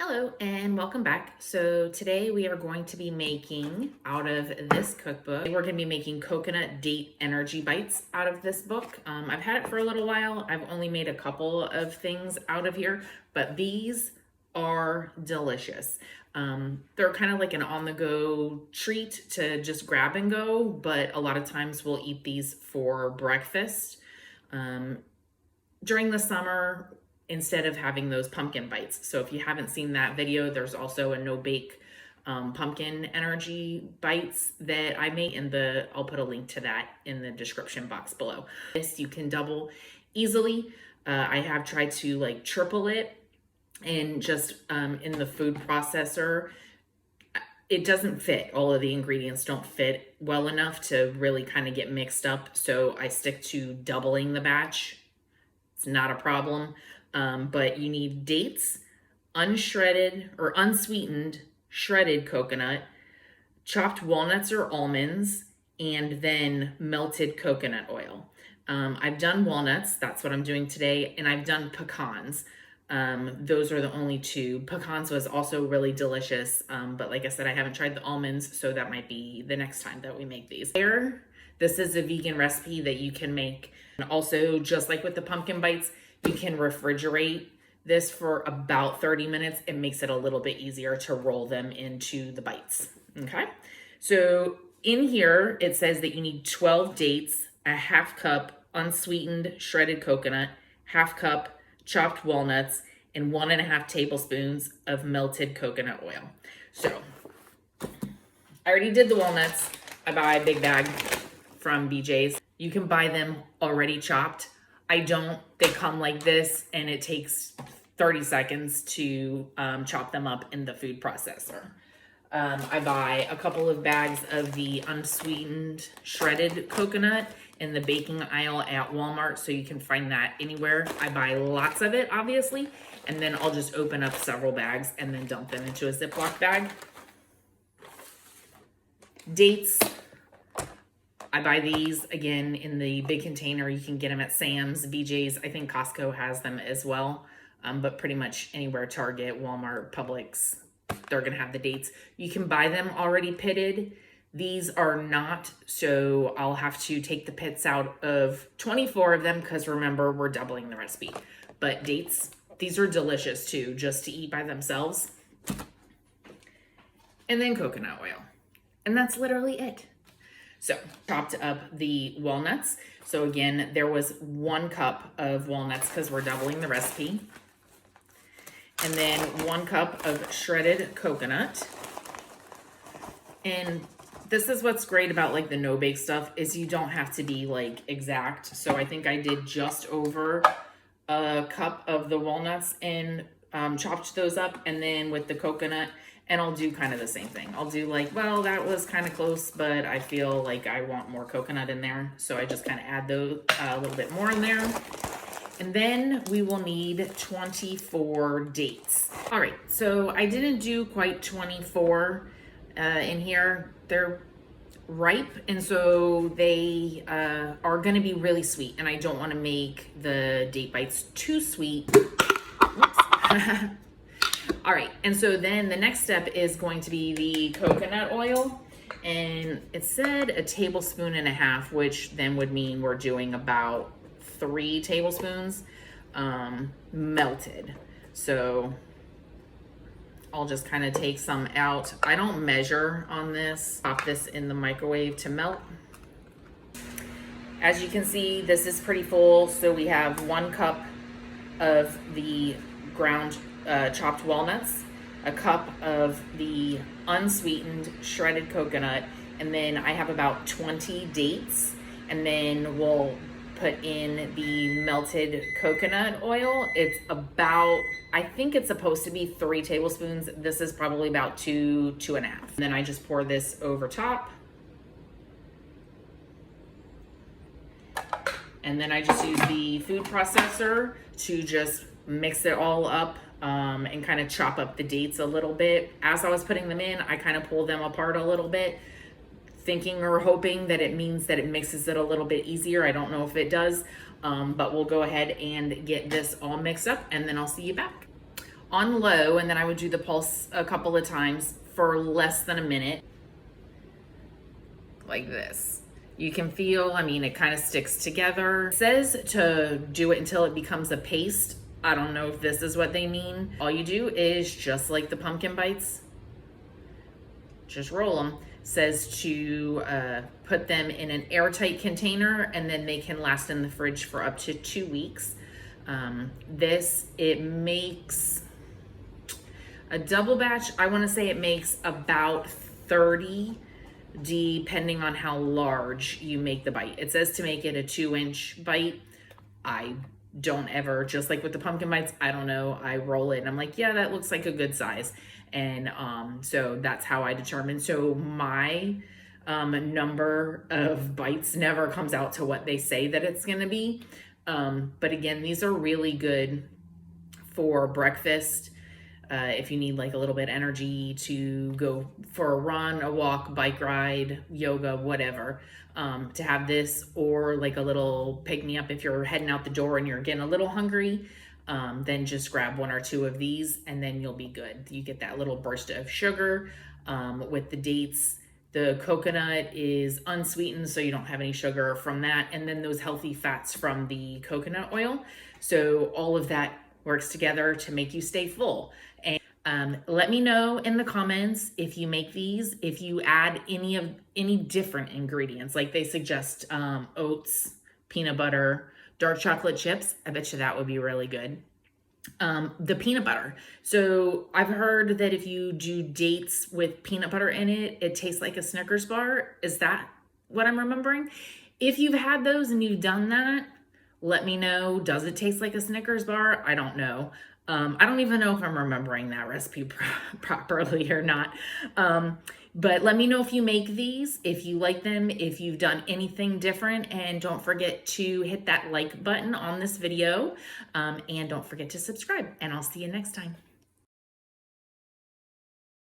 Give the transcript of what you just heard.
Hello and welcome back. So today we are going to be making out of this cookbook. We're going to be making coconut date energy bites out of this book. I've had it for a little while. I've only made a couple of things out of here, but these are delicious. They're kind of like an on-the-go treat to just grab and go, but a lot of times we'll eat these for breakfast. During the summer, instead of having those pumpkin bites. So if you haven't seen that video, there's also a no-bake pumpkin energy bites that I made I'll put a link to that in the description box below. This you can double easily. I have tried to like triple it and just in the food processor, it doesn't fit. All of the ingredients don't fit well enough to really kind of get mixed up. So I stick to doubling the batch. It's not a problem. But you need dates, unshredded or unsweetened shredded coconut, chopped walnuts or almonds, and then melted coconut oil. I've done walnuts, that's what I'm doing today, and I've done pecans. Those are the only two. Pecans was also really delicious, but like I said, I haven't tried the almonds, so that might be the next time that we make these. This is a vegan recipe that you can make. And also, just like with the pumpkin bites, you can refrigerate this for about 30 minutes. It makes it a little bit easier to roll them into the bites, okay? So in here, it says that you need 12 dates, a half cup unsweetened shredded coconut, half cup chopped walnuts, and 1.5 tablespoons of melted coconut oil. So I already did the walnuts. I buy a big bag from BJ's. You can buy them already chopped. I don't. They come like this and it takes 30 seconds to chop them up in the food processor. I buy a couple of bags of the unsweetened shredded coconut in the baking aisle at Walmart, so you can find that anywhere. I buy lots of it, obviously, and then I'll just open up several bags and then dump them into a Ziploc bag. Dates. I buy these, again, in the big container. You can get them at Sam's, BJ's. I think Costco has them as well. But pretty much anywhere, Target, Walmart, Publix, they're going to have the dates. You can buy them already pitted. These are not, so I'll have to take the pits out of 24 of them because remember, we're doubling the recipe. But dates, these are delicious too, just to eat by themselves. And then coconut oil. And that's literally it. So chopped up the walnuts. So again, there was 1 cup of walnuts because we're doubling the recipe. And then 1 cup of shredded coconut. And this is what's great about like the no-bake stuff is you don't have to be like exact. So I think I did just over a cup of the walnuts and chopped those up. And then with the coconut, and I'll do kind of the same thing. I'll do like, well, that was kind of close, but I feel like I want more coconut in there. So I just kind of add those a little bit more in there. And then we will need 24 dates. All right, so I didn't do quite 24 in here. They're ripe, and so they are gonna be really sweet, and I don't wanna make the date bites too sweet. All right, and so then the next step is going to be the coconut oil, and it said 1.5 tablespoons, which then would mean we're doing about 3 tablespoons melted. So I'll just kind of take some out. I don't measure on this. Pop this in the microwave to melt. As you can see, this is pretty full. So we have 1 cup of the ground chopped walnuts, a cup of the unsweetened shredded coconut, and then I have about 20 dates, and then we'll put in the melted coconut oil. It's about, I think it's supposed to be 3 tablespoons. This is probably about 2.5. And then I just pour this over top. And then I just use the food processor to just mix it all up and kind of chop up the dates a little bit. As I was putting them in, I kind of pulled them apart a little bit, thinking or hoping that it means that it mixes it a little bit easier. I don't know if it does, but we'll go ahead and get this all mixed up and then I'll see you back. on low, and then I would do the pulse a couple of times for less than a minute, like this. You can feel, I mean, it kind of sticks together. It says to do it until it becomes a paste. I don't know if this is what they mean. All you do is just like the pumpkin bites, just roll them. It says to put them in an airtight container, and then they can last in the fridge for up to 2 weeks. It makes a double batch. I want to say it makes about 30, depending on how large you make the bite. It says to make it a 2-inch bite. I don't ever, just like with the pumpkin bites, I don't know, I roll it and I'm like, yeah, that looks like a good size. And so that's how I determine. So my number of bites never comes out to what they say that it's gonna be. But again, these are really good for breakfast. If you need like a little bit of energy to go for a run, a walk, bike ride, yoga, whatever, to have this, or like a little pick me up if you're heading out the door and you're getting a little hungry, then just grab 1 or 2 of these and then you'll be good. You get that little burst of sugar with the dates. The coconut is unsweetened, so you don't have any sugar from that. And then those healthy fats from the coconut oil. So all of that works together to make you stay full. And let me know in the comments if you make these, if you add any different ingredients, like they suggest oats, peanut butter, dark chocolate chips. I bet you that would be really good. The peanut butter. So I've heard that if you do dates with peanut butter in it, it tastes like a Snickers bar. Is that what I'm remembering? If you've had those and you've done that, let me know. Does it taste like a Snickers bar? I don't know. I don't even know if I'm remembering that recipe properly or not. But let me know if you make these, if you like them, if you've done anything different, and don't forget to hit that like button on this video, and don't forget to subscribe, and I'll see you next time.